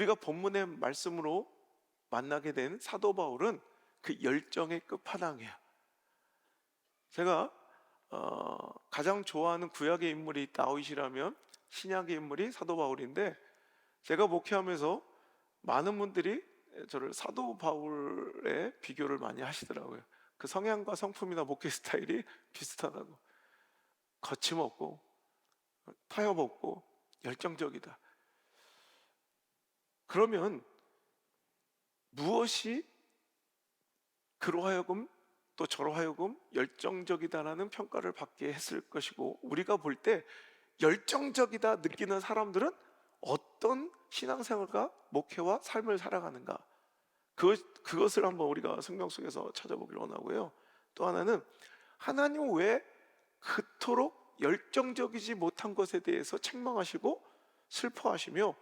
우리가 본문의 말씀으로 만나게 된 사도 바울은 그 열정의 끝판왕이에요. 제가 가장 좋아하는 구약의 인물이 다윗이라면 신약의 인물이 사도 바울인데, 제가 목회하면서 많은 분들이 저를 사도 바울에 비교를 많이 하시더라고요. 그 성향과 성품이나 목회 스타일이 비슷하다고. 거침없고 타협없고 열정적이다. 그러면 무엇이 그로 하여금 또 저로 하여금 열정적이다라는 평가를 받게 했을 것이고, 우리가 볼 때 열정적이다 느끼는 사람들은 어떤 신앙생활과 목회와 삶을 살아가는가, 그것을 한번 우리가 성경 속에서 찾아보기를 원하고요. 또 하나는 하나님 왜 그토록 열정적이지 못한 것에 대해서 책망하시고 슬퍼하시며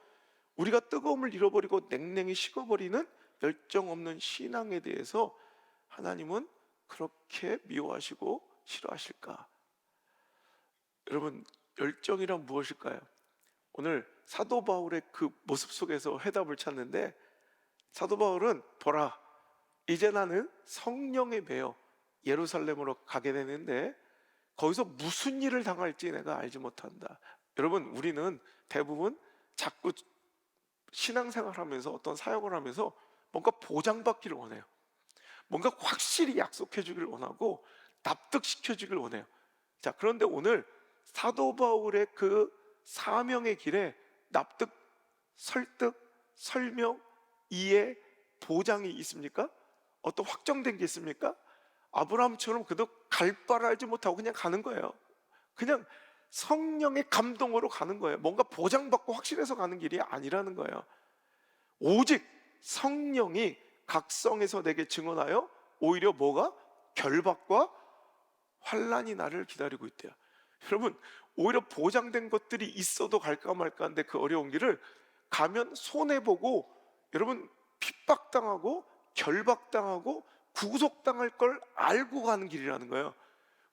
우리가 뜨거움을 잃어버리고 냉랭히 식어버리는 열정 없는 신앙에 대해서 하나님은 그렇게 미워하시고 싫어하실까? 여러분, 열정이란 무엇일까요? 오늘 사도 바울의 그 모습 속에서 해답을 찾는데, 사도 바울은 보라, 이제 나는 성령에 매여 예루살렘으로 가게 되는데 거기서 무슨 일을 당할지 내가 알지 못한다. 여러분, 우리는 대부분 자꾸 신앙생활하면서 어떤 사역을 하면서 뭔가 보장받기를 원해요. 뭔가 확실히 약속해 주기를 원하고 납득시켜 주기를 원해요. 자, 그런데 오늘 사도 바울의 그 사명의 길에 납득, 설득, 설명, 이해, 보장이 있습니까? 어떤 확정된 게 있습니까? 아브라함처럼 그도 갈 바를 알지 못하고 그냥 가는 거예요. 그냥 성령의 감동으로 가는 거예요. 뭔가 보장받고 확실해서 가는 길이 아니라는 거예요. 오직 성령이 각성해서 내게 증언하여 오히려 뭐가? 결박과 환난이 나를 기다리고 있대요. 여러분, 오히려 보장된 것들이 있어도 갈까 말까 한데 그 어려운 길을 가면 손해보고, 여러분, 핍박당하고 결박당하고 구속당할 걸 알고 가는 길이라는 거예요.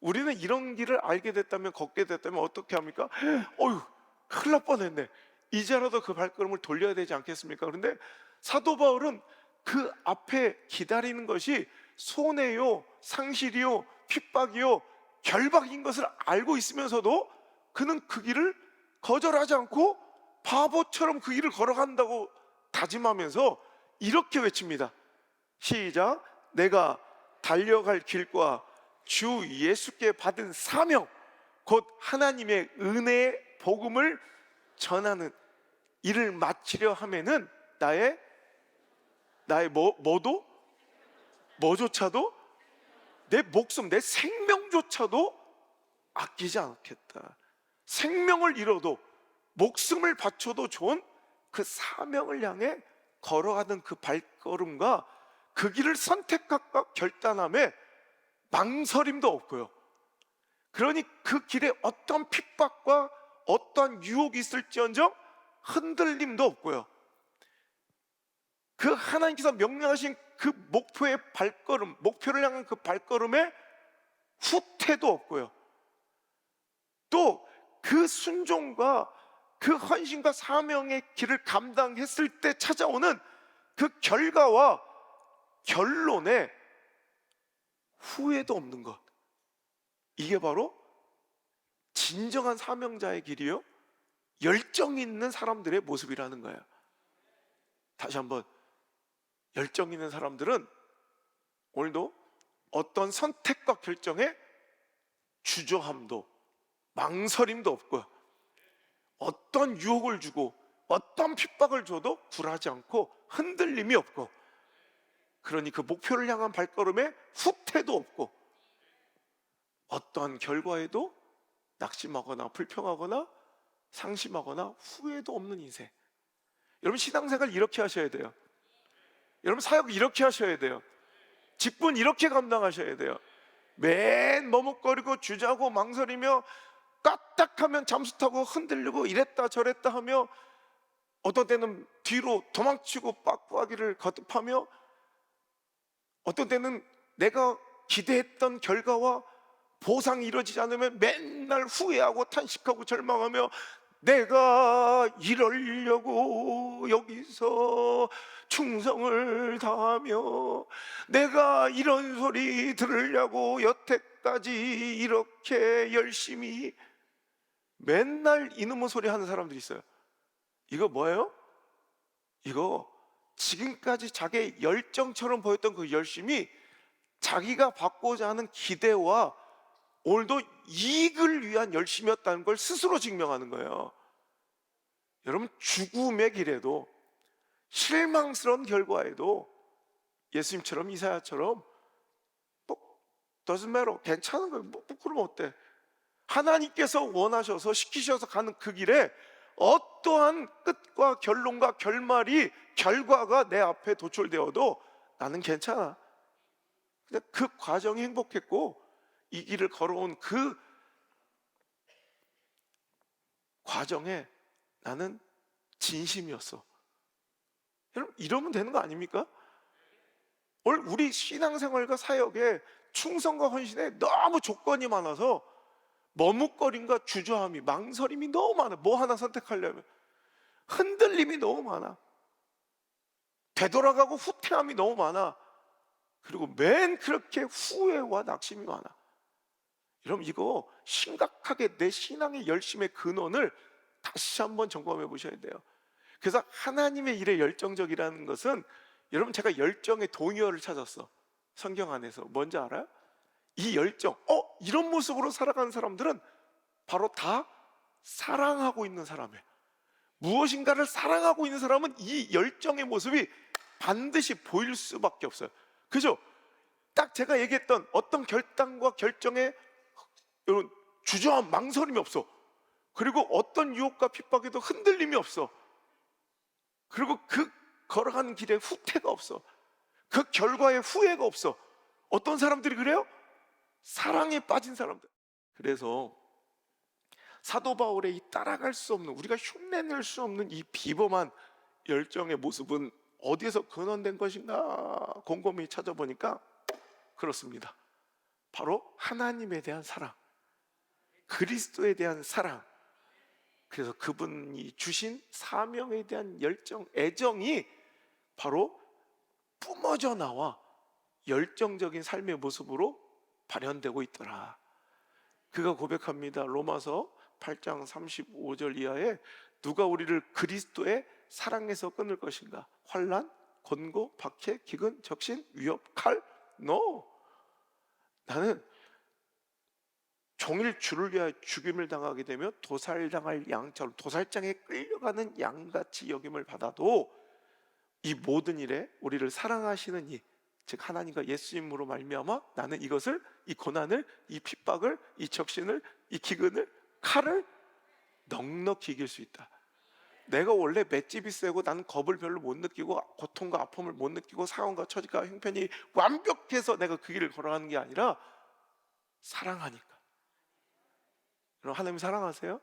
우리는 이런 길을 알게 됐다면, 걷게 됐다면 어떻게 합니까? 어휴, 큰일 날 뻔했네. 이제라도 그 발걸음을 돌려야 되지 않겠습니까? 그런데 사도 바울은 그 앞에 기다리는 것이 손해요, 상실이요, 핍박이요, 결박인 것을 알고 있으면서도 그는 그 길을 거절하지 않고 바보처럼 그 길을 걸어간다고 다짐하면서 이렇게 외칩니다. 시작. 내가 달려갈 길과 주 예수께 받은 사명, 곧 하나님의 은혜의 복음을 전하는 일을 마치려 하면은 나의 뭐조차도 내 목숨, 내 생명조차도 아끼지 않겠다. 생명을 잃어도 목숨을 바쳐도 좋은 그 사명을 향해 걸어가는 그 발걸음과 그 길을 선택할까 결단함에 망설임도 없고요. 그러니 그 길에 어떤 핍박과 어떤 유혹이 있을지언정 흔들림도 없고요. 그 하나님께서 명령하신 그 목표의 발걸음, 목표를 향한 그 발걸음에 후퇴도 없고요. 또 그 순종과 그 헌신과 사명의 길을 감당했을 때 찾아오는 그 결과와 결론에 후회도 없는 것, 이게 바로 진정한 사명자의 길이요, 열정 있는 사람들의 모습이라는 거예요. 다시 한번, 열정 있는 사람들은 오늘도 어떤 선택과 결정에 주저함도 망설임도 없고요, 어떤 유혹을 주고 어떤 핍박을 줘도 굴하지 않고 흔들림이 없고, 그러니 그 목표를 향한 발걸음에 후퇴도 없고 어떠한 결과에도 낙심하거나 불평하거나 상심하거나 후회도 없는 인생. 여러분, 신앙생활 이렇게 하셔야 돼요. 여러분, 사역 이렇게 하셔야 돼요. 직분 이렇게 감당하셔야 돼요. 맨 머뭇거리고 주저하고 망설이며 까딱하면 잠수 타고 흔들리고 이랬다 저랬다 하며 어떤 때는 뒤로 도망치고 빠꾸하기를 거듭하며 어떤 때는 내가 기대했던 결과와 보상이 이루어지지 않으면 맨날 후회하고 탄식하고 절망하며 내가 이러려고 여기서 충성을 다하며, 내가 이런 소리 들으려고 여태까지 이렇게 열심히, 맨날 이놈의 소리 하는 사람들이 있어요. 이거 뭐예요? 이거 지금까지 자기의 열정처럼 보였던 그 열심이 자기가 받고자 하는 기대와 오늘도 이익을 위한 열심이었다는 걸 스스로 증명하는 거예요. 여러분, 죽음의 길에도, 실망스러운 결과에도 예수님처럼, 이사야처럼 doesn't matter, 괜찮은 거예요. 그러면 어때? 하나님께서 원하셔서 시키셔서 가는 그 길에 어떠한 끝과 결론과 결말이, 결과가 내 앞에 도출되어도 나는 괜찮아. 근데 그 과정이 행복했고, 이 길을 걸어온 그 과정에 나는 진심이었어. 여러분, 이러면 되는 거 아닙니까? 오늘 우리 신앙생활과 사역에 충성과 헌신에 너무 조건이 많아서 머뭇거림과 주저함이, 망설임이 너무 많아. 뭐 하나 선택하려면 흔들림이 너무 많아. 되돌아가고 후퇴함이 너무 많아. 그리고 맨 그렇게 후회와 낙심이 많아. 여러분, 이거 심각하게 내 신앙의 열심의 근원을 다시 한번 점검해 보셔야 돼요. 그래서 하나님의 일에 열정적이라는 것은, 여러분, 제가 열정의 동의어를 찾았어. 성경 안에서. 뭔지 알아요? 이 열정, 이런 모습으로 살아가는 사람들은 바로 다 사랑하고 있는 사람이에요. 무엇인가를 사랑하고 있는 사람은 이 열정의 모습이 반드시 보일 수밖에 없어요. 그죠? 딱 제가 얘기했던 어떤 결단과 결정에 여러분 주저함, 망설임이 없어. 그리고 어떤 유혹과 핍박에도 흔들림이 없어. 그리고 그 걸어가는 길에 후퇴가 없어. 그 결과에 후회가 없어. 어떤 사람들이 그래요? 사랑에 빠진 사람들. 그래서 사도 바울의 이 따라갈 수 없는, 우리가 흉내낼 수 없는 이 비범한 열정의 모습은 어디에서 근원된 것인가 곰곰이 찾아보니까 그렇습니다. 바로 하나님에 대한 사랑, 그리스도에 대한 사랑. 그래서 그분이 주신 사명에 대한 열정, 애정이 바로 뿜어져 나와 열정적인 삶의 모습으로 발현되고 있더라. 그가 고백합니다. 로마서 8장 35절 이하에, 누가 우리를 그리스도의 사랑에서 끊을 것인가? 환난, 권고, 박해, 기근, 적신, 위협, 칼? No. 나는 종일 주를 위하여 죽임을 당하게 되면 도살당할 양처럼, 도살장에 끌려가는 양같이 여김을 받아도 이 모든 일에 우리를 사랑하시는 이, 즉 하나님과 예수님으로 말미암아 나는 이것을, 이 고난을, 이 핍박을, 이 적신을, 이 기근을, 칼을 넉넉히 이길 수 있다. 내가 원래 맷집이 세고 나는 겁을 별로 못 느끼고 고통과 아픔을 못 느끼고 상황과 처지가 형편이 완벽해서 내가 그 길을 걸어가는 게 아니라 사랑하니까. 여러분, 하나님 사랑하세요?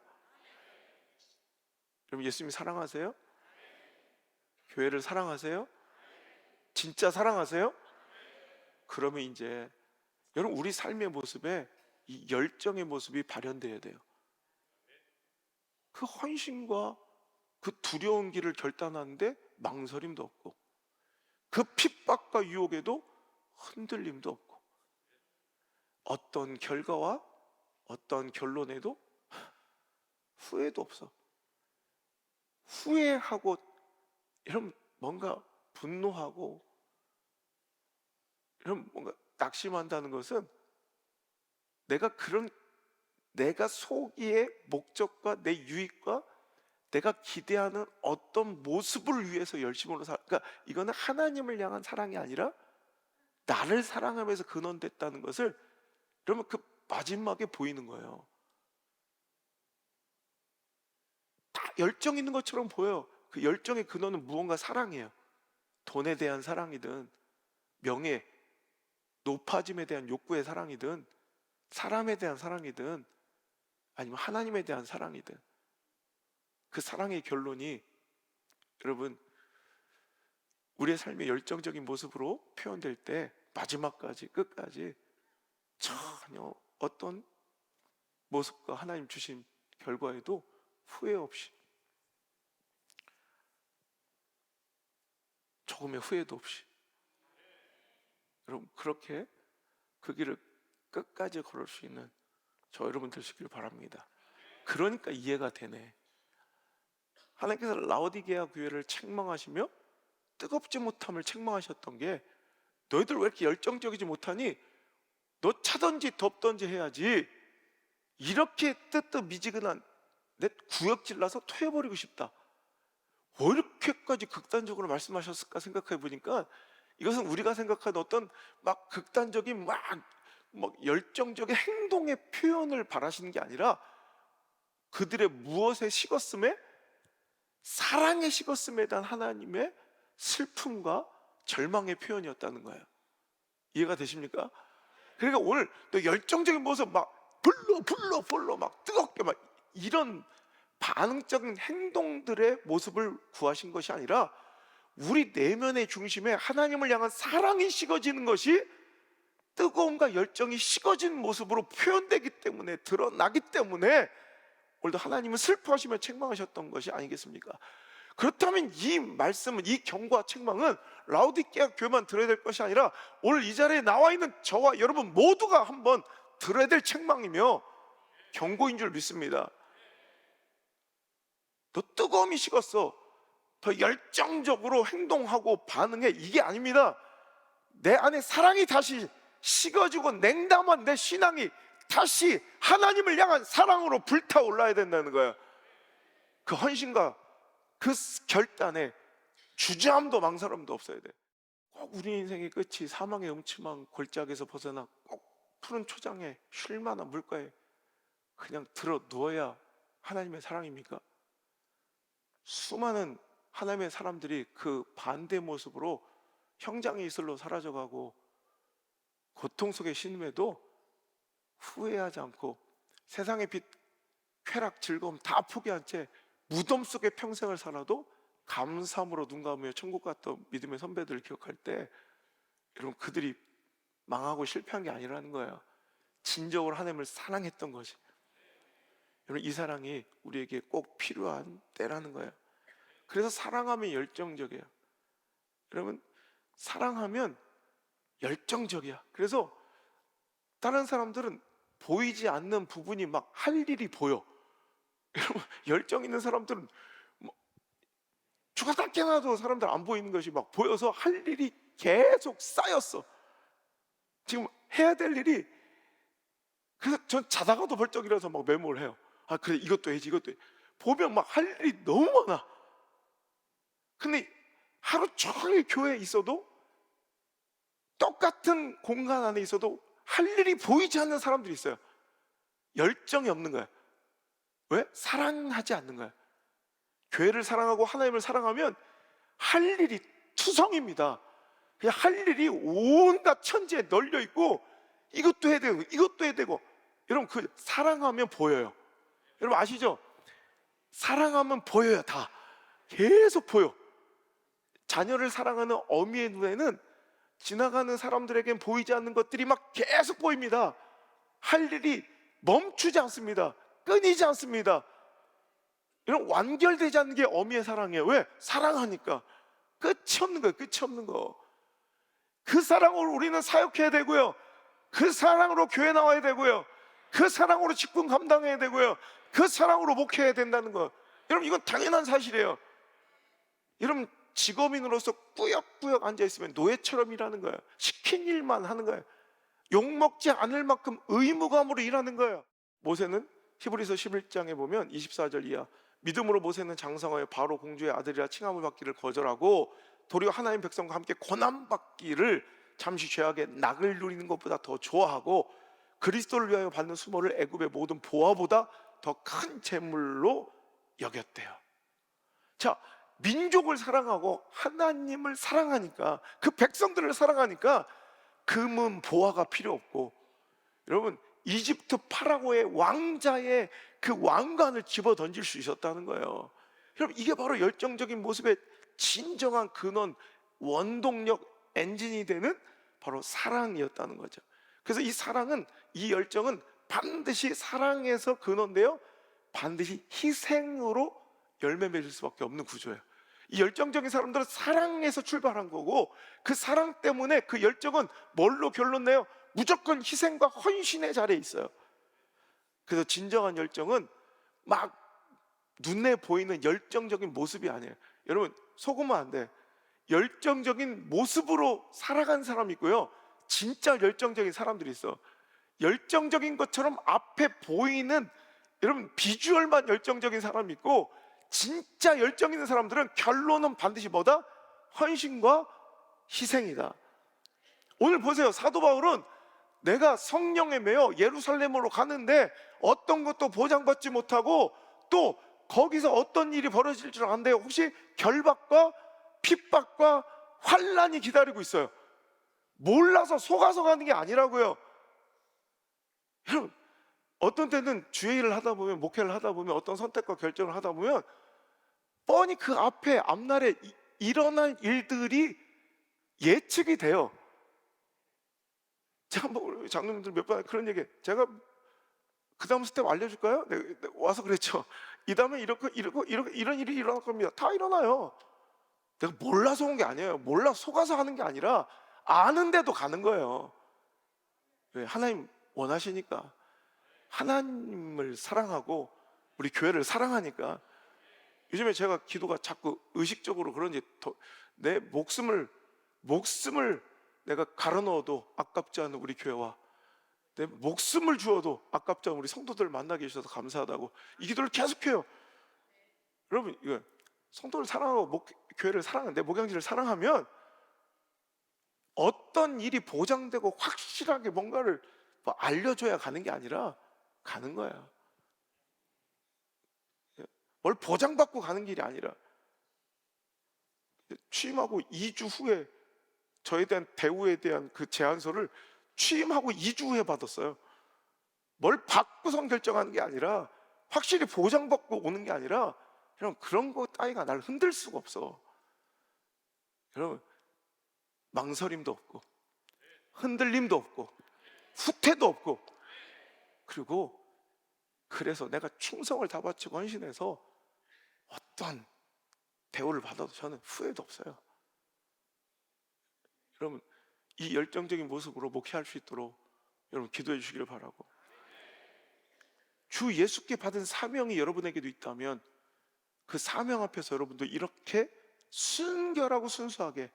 여러분, 예수님 사랑하세요? 교회를 사랑하세요? 진짜 사랑하세요? 그러면 이제 여러분, 우리 삶의 모습에 이 열정의 모습이 발현되어야 돼요. 그 헌신과 그 두려운 길을 결단하는데 망설임도 없고, 그 핍박과 유혹에도 흔들림도 없고, 어떤 결과와 어떤 결론에도 후회도 없어. 후회하고, 여러분, 뭔가 분노하고, 여러분, 뭔가 낙심한다는 것은 내가 소기의 목적과 내 유익과 내가 기대하는 어떤 모습을 위해서 열심으로 그러니까 이거는 하나님을 향한 사랑이 아니라 나를 사랑하면서 근원됐다는 것을 여러분 그 마지막에 보이는 거예요. 다 열정 있는 것처럼 보여요. 그 열정의 근원은 무언가 사랑이에요. 돈에 대한 사랑이든 명예, 높아짐에 대한 욕구의 사랑이든 사람에 대한 사랑이든 아니면 하나님에 대한 사랑이든, 그 사랑의 결론이 여러분 우리의 삶의 열정적인 모습으로 표현될 때 마지막까지, 끝까지 전혀 어떤 모습과 하나님 주신 결과에도 후회 없이, 조금의 후회도 없이, 여러분 그렇게 그 길을 끝까지 걸을 수 있는 저 여러분 되시길 바랍니다. 그러니까 이해가 되네. 하나님께서 라오디게아 교회를 책망하시며 뜨겁지 못함을 책망하셨던 게, 너희들 왜 이렇게 열정적이지 못하니? 너 차든지 덥든지 해야지. 이렇게 뜨뜻미지근한 내 구역질 나서 토해버리고 싶다, 왜 이렇게까지 극단적으로 말씀하셨을까 생각해 보니까, 이것은 우리가 생각하는 어떤 막 극단적인 막 열정적인 행동의 표현을 바라시는 게 아니라, 그들의 무엇에 식었음에, 사랑에 식었음에 대한 하나님의 슬픔과 절망의 표현이었다는 거예요. 이해가 되십니까? 그러니까 오늘 또 열정적인 모습 막 불러 막 뜨겁게 막 이런 반응적인 행동들의 모습을 구하신 것이 아니라, 우리 내면의 중심에 하나님을 향한 사랑이 식어지는 것이 뜨거움과 열정이 식어진 모습으로 표현되기 때문에, 드러나기 때문에 오늘도 하나님은 슬퍼하시며 책망하셨던 것이 아니겠습니까? 그렇다면 이 말씀은, 이 경고와 책망은 라오디게아 교회만 들어야 될 것이 아니라 오늘 이 자리에 나와 있는 저와 여러분 모두가 한번 들어야 될 책망이며 경고인 줄 믿습니다. 너 뜨거움이 식었어, 더 열정적으로 행동하고 반응해, 이게 아닙니다. 내 안에 사랑이 다시 식어지고 냉담한 내 신앙이 다시 하나님을 향한 사랑으로 불타올라야 된다는 거예요. 그 헌신과 그 결단에 주저함도 망설임도 없어야 돼. 꼭 우리 인생의 끝이 사망의 음침한 골짜기에서 벗어나 꼭 푸른 초장에 쉴 만한 물가에 그냥 들어 누워야 하나님의 사랑입니까? 수많은 하나님의 사람들이 그 반대 모습으로 형장의 이슬로 사라져가고 고통 속에 신음에도 후회하지 않고 세상의 빛, 쾌락, 즐거움 다 포기한 채 무덤 속에 평생을 살아도 감사함으로 눈 감으며 천국 갔던 믿음의 선배들을 기억할 때, 여러분 그들이 망하고 실패한 게 아니라는 거예요. 진정으로 하나님을 사랑했던 것이. 여러분 이 사랑이 우리에게 꼭 필요한 때라는 거예요. 그래서 사랑하면 열정적이에요. 여러분 사랑하면 열정적이야. 그래서 다른 사람들은 보이지 않는 부분이 막 할 일이 보여. 여러분 열정 있는 사람들은 죽었다 깨어나도 사람들 안 보이는 것이 막 보여서 할 일이 계속 쌓였어. 지금 해야 될 일이, 그래서 전 자다가도 벌떡 일어나서 막 메모를 해요. 아 그래 이것도 해야지, 이것도 해. 보면 막 할 일이 너무 많아. 근데 하루 종일 교회에 있어도, 똑같은 공간 안에 있어도 할 일이 보이지 않는 사람들이 있어요. 열정이 없는 거야. 왜? 사랑하지 않는 거야. 교회를 사랑하고 하나님을 사랑하면 할 일이 투성입니다. 그냥 할 일이 온갖 천지에 널려 있고, 이것도 해야 되고 이것도 해야 되고. 여러분 그 사랑하면 보여요. 여러분 아시죠? 사랑하면 보여요. 다 계속 보여. 자녀를 사랑하는 어미의 눈에는 지나가는 사람들에겐 보이지 않는 것들이 막 계속 보입니다. 할 일이 멈추지 않습니다. 끊이지 않습니다. 이런 완결되지 않는 게 어미의 사랑이에요. 왜? 사랑하니까. 끝이 없는 거예요. 끝이 없는 거. 그 사랑으로 우리는 사역해야 되고요, 그 사랑으로 교회 나와야 되고요, 그 사랑으로 직분 감당해야 되고요, 그 사랑으로 목회해야 된다는 거. 여러분 이건 당연한 사실이에요. 여러분 직업인으로서 꾸역꾸역 앉아있으면 노예처럼 일하는 거예요. 시킨 일만 하는 거예요. 욕먹지 않을 만큼 의무감으로 일하는 거예요. 모세는 히브리서 11장에 보면 24절 이하, 믿음으로 모세는 장성하여 바로 공주의 아들이라 칭함을 받기를 거절하고 도리어 하나님 백성과 함께 고난받기를 잠시 죄악의 낙을 누리는 것보다 더 좋아하고 그리스도를 위하여 받는 수모를 애굽의 모든 보화보다 더 큰 재물로 여겼대요. 자, 민족을 사랑하고 하나님을 사랑하니까, 그 백성들을 사랑하니까 금은 보화가 필요 없고, 여러분 이집트 파라고의 왕자의 그 왕관을 집어 던질 수 있었다는 거예요. 여러분 이게 바로 열정적인 모습의 진정한 근원, 원동력, 엔진이 되는 바로 사랑이었다는 거죠. 그래서 이 사랑은, 이 열정은 반드시 사랑에서 근원되어 반드시 희생으로 열매 맺을 수밖에 없는 구조예요. 이 열정적인 사람들은 사랑에서 출발한 거고, 그 사랑 때문에 그 열정은 뭘로 결론내요? 무조건 희생과 헌신의 자리에 있어요. 그래서 진정한 열정은 막 눈에 보이는 열정적인 모습이 아니에요. 여러분, 속으면 안 돼. 열정적인 모습으로 살아간 사람이 있고요, 진짜 열정적인 사람들이 있어. 열정적인 것처럼 앞에 보이는, 여러분, 비주얼만 열정적인 사람이 있고, 진짜 열정 있는 사람들은 결론은 반드시 뭐다? 헌신과 희생이다. 오늘 보세요. 사도 바울은 내가 성령에 매여 예루살렘으로 가는데 어떤 것도 보장받지 못하고, 또 거기서 어떤 일이 벌어질 줄 안돼요. 혹시 결박과 핍박과 환란이 기다리고 있어요. 몰라서 속아서 가는 게 아니라고요. 여러분, 어떤 때는 주의 일을 하다 보면, 목회를 하다 보면, 어떤 선택과 결정을 하다 보면 뻔히 그 앞에 앞날에 일어날 일들이 예측이 돼요. 제가 뭐 장로님들 몇 번 그런 얘기, 제가 그 다음 스텝 알려줄까요? 내가 와서 그랬죠. 이 다음에 이렇게 이런 일이 일어날 겁니다. 다 일어나요. 내가 몰라서 온 게 아니에요. 몰라 속아서 하는 게 아니라 아는데도 가는 거예요. 왜? 하나님 원하시니까, 하나님을 사랑하고 우리 교회를 사랑하니까. 요즘에 제가 기도가 자꾸 의식적으로 그런지 내 목숨을 내가 갈아 넣어도 아깝지 않은 우리 교회와 내 목숨을 주어도 아깝지 않은 우리 성도들 만나게 해주셔서 감사하다고 이 기도를 계속해요. 여러분, 이거 성도를 사랑하고 교회를 사랑하는, 내 목양지를 사랑하면 어떤 일이 보장되고 확실하게 뭔가를 뭐 알려줘야 가는 게 아니라 가는 거야. 뭘 보장받고 가는 길이 아니라. 취임하고 2주 후에 저에 대한 대우에 대한 그 제안서를 취임하고 2주 후에 받았어요. 뭘 받고선 결정하는 게 아니라, 확실히 보장받고 오는 게 아니라, 여러분, 그런 거 따위가 날 흔들 수가 없어. 여러분, 망설임도 없고 흔들림도 없고 후퇴도 없고, 그리고 그래서 내가 충성을 다 바치고 헌신해서 어떤 대우를 받아도 저는 후회도 없어요. 여러분, 이 열정적인 모습으로 목회할 수 있도록 여러분 기도해 주시기를 바라고, 주 예수께 받은 사명이 여러분에게도 있다면 그 사명 앞에서 여러분도 이렇게 순결하고 순수하게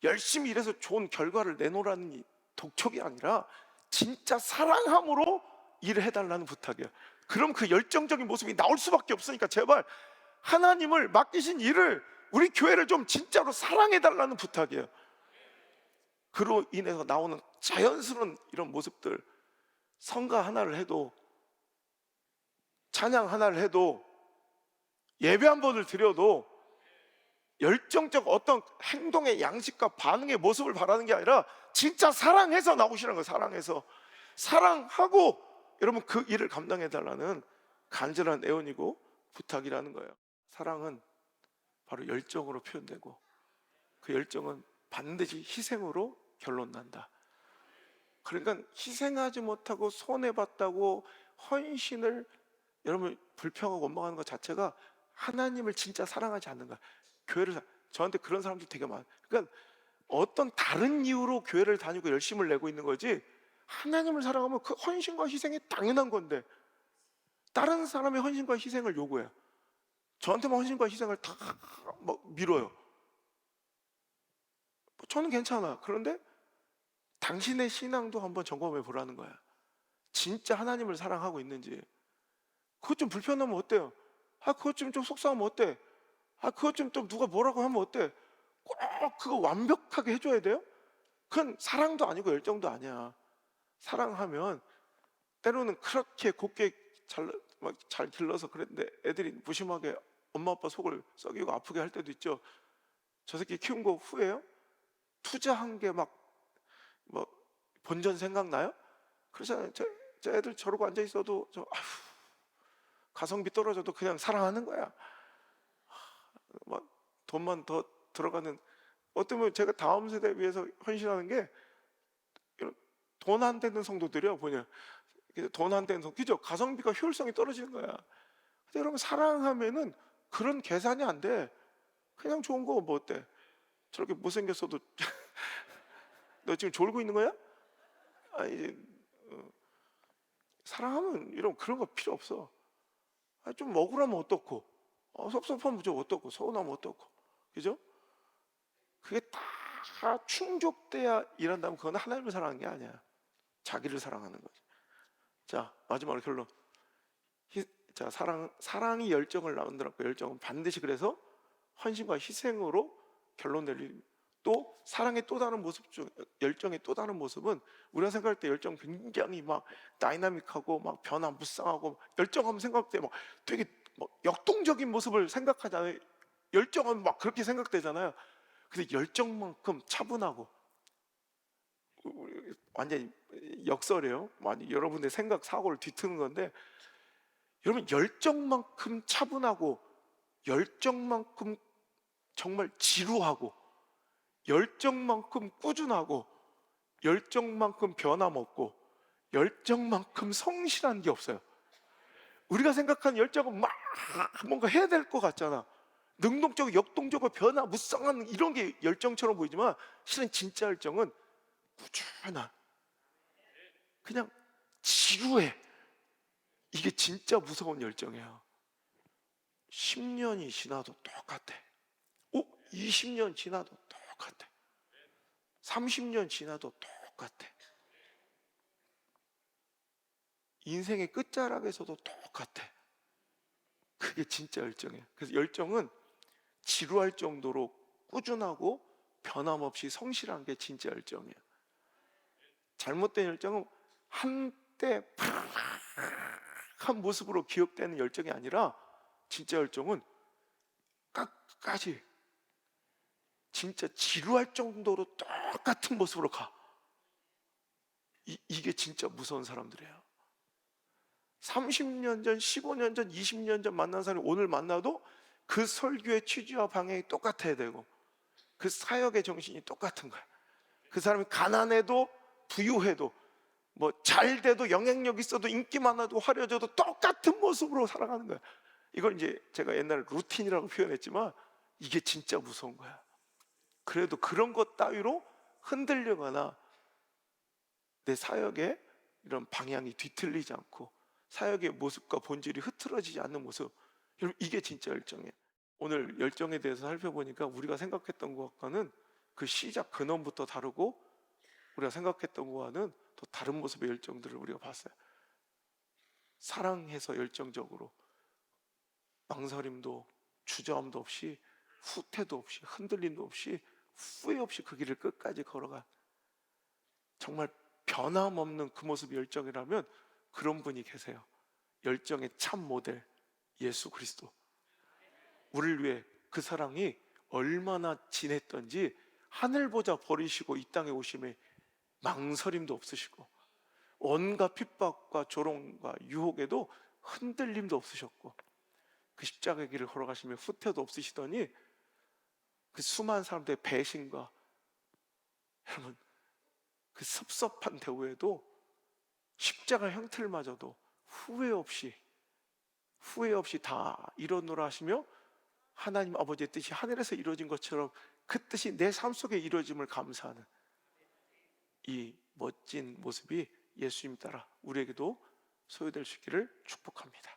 열심히 일해서 좋은 결과를 내놓으라는 이 독촉이 아니라 진짜 사랑함으로 일을 해달라는 부탁이에요. 그럼 그 열정적인 모습이 나올 수밖에 없으니까 제발 하나님을 맡기신 일을, 우리 교회를 좀 진짜로 사랑해달라는 부탁이에요. 그로 인해서 나오는 자연스러운 이런 모습들, 성가 하나를 해도, 찬양 하나를 해도, 예배 한 번을 드려도 열정적 어떤 행동의 양식과 반응의 모습을 바라는 게 아니라 진짜 사랑해서 나오시는 거예요. 사랑해서, 사랑하고 여러분 그 일을 감당해달라는 간절한 애원이고 부탁이라는 거예요. 사랑은 바로 열정으로 표현되고, 그 열정은 반드시 희생으로 결론난다. 그러니까 희생하지 못하고 손해봤다고 헌신을 여러분 불평하고 원망하는 것 자체가 하나님을 진짜 사랑하지 않는 거야. 교회를, 저한테 그런 사람들 되게 많아요. 그러니까 어떤 다른 이유로 교회를 다니고 열심을 내고 있는 거지, 하나님을 사랑하면 그 헌신과 희생이 당연한 건데 다른 사람의 헌신과 희생을 요구해요. 저한테만 헌신과 희생을 다 밀어요. 저는 괜찮아. 그런데 당신의 신앙도 한번 점검해 보라는 거야. 진짜 하나님을 사랑하고 있는지. 그것 좀 불편하면 어때요? 그것 좀 속상하면 어때? 그것 좀 누가 뭐라고 하면 어때? 꼭 그거 완벽하게 해줘야 돼요? 그건 사랑도 아니고 열정도 아니야. 사랑하면 때로는 그렇게 곱게 잘 길러서 그랬는데 애들이 무심하게 엄마 아빠 속을 썩이고 아프게 할 때도 있죠. 저 새끼 키운 거 후회해요? 투자한 게 본전 생각나요? 그렇잖아요. 저 애들 저러고 앉아 있어도 가성비 떨어져도 그냥 사랑하는 거야. 돈만 더 들어가는, 어쩌면 제가 다음 세대 위해서 헌신하는 게 돈 안 되는 성도들이요. 뭐냐, 돈 안 되는 그죠? 가성비가 효율성이 떨어지는 거야. 근데 여러분, 사랑하면은 그런 계산이 안 돼. 그냥 좋은 거 뭐 어때? 저렇게 못생겼어도 너 지금 졸고 있는 거야? 아니, 사랑하면 이런 그런 거 필요 없어. 좀 억울하면 어떻고, 섭섭하면 좀 어떻고, 서운하면 어떻고, 그죠? 그게 다 충족돼야 일한다면 그건 하나님을 사랑하는 게 아니야. 자기를 사랑하는 거지. 자, 마지막으로 결론. 자, 사랑이 열정을 만들었고, 열정은 반드시 그래서 헌신과 희생으로 결론 내리. 또 사랑의 또 다른 모습 중, 열정의 또 다른 모습은 우리가 생각할 때 열정 굉장히 막 다이나믹하고 막 변화무쌍하고, 열정하면 생각할 때 막 되게 막 역동적인 모습을 생각하잖아요. 열정하면 막 그렇게 생각되잖아요. 근데 열정만큼 차분하고, 완전히 역설이에요. 많이 여러분의 생각 사고를 뒤트는 건데, 여러분, 열정만큼 차분하고, 열정만큼 정말 지루하고, 열정만큼 꾸준하고, 열정만큼 변함없고, 열정만큼 성실한 게 없어요. 우리가 생각하는 열정은 막 뭔가 해야 될 것 같잖아. 능동적이고 역동적이고 변화무쌍한 이런 게 열정처럼 보이지만, 실은 진짜 열정은 꾸준한, 그냥 지루해. 이게 진짜 무서운 열정이야. 10년이 지나도 똑같아. 20년 지나도 똑같아. 30년 지나도 똑같아. 인생의 끝자락에서도 똑같아. 그게 진짜 열정이야. 그래서 열정은 지루할 정도로 꾸준하고 변함없이 성실한 게 진짜 열정이야. 잘못된 열정은 한때 한 모습으로 기억되는 열정이 아니라, 진짜 열정은 끝까지 진짜 지루할 정도로 똑같은 모습으로 가. 이게 진짜 무서운 사람들이에요. 30년 전, 15년 전, 20년 전 만난 사람이 오늘 만나도 그 설교의 취지와 방향이 똑같아야 되고, 그 사역의 정신이 똑같은 거야. 그 사람이 가난해도 부유해도, 뭐 잘 돼도 영향력 있어도 인기 많아도 화려해도 똑같은 모습으로 살아가는 거야. 이걸 이제 제가 옛날에 루틴이라고 표현했지만, 이게 진짜 무서운 거야. 그래도 그런 것 따위로 흔들리거나 내 사역의 이런 방향이 뒤틀리지 않고, 사역의 모습과 본질이 흐트러지지 않는 모습, 여러분, 이게 진짜 열정이에요. 오늘 열정에 대해서 살펴보니까 우리가 생각했던 것과는 그 시작 근원부터 다르고, 우리가 생각했던 것과는 또 다른 모습의 열정들을 우리가 봤어요. 사랑해서 열정적으로 망설임도 주저함도 없이, 후퇴도 없이, 흔들림도 없이, 후회 없이 그 길을 끝까지 걸어간, 정말 변함없는 그 모습이 열정이라면 그런 분이 계세요. 열정의 참 모델, 예수 그리스도. 우리를 위해 그 사랑이 얼마나 진했던지, 하늘 보자 버리시고 이 땅에 오심에 망설임도 없으시고, 온갖 핍박과 조롱과 유혹에도 흔들림도 없으셨고, 그 십자가의 길을 걸어가시며 후퇴도 없으시더니, 그 수많은 사람들의 배신과, 여러분, 그 섭섭한 대우에도 십자가 형틀마저도 후회 없이 다 이뤄놓으라 하시며, 하나님 아버지의 뜻이 하늘에서 이루어진 것처럼 그 뜻이 내 삶 속에 이루어짐을 감사하는 이 멋진 모습이 예수님 따라 우리에게도 소유될 수 있기를 축복합니다.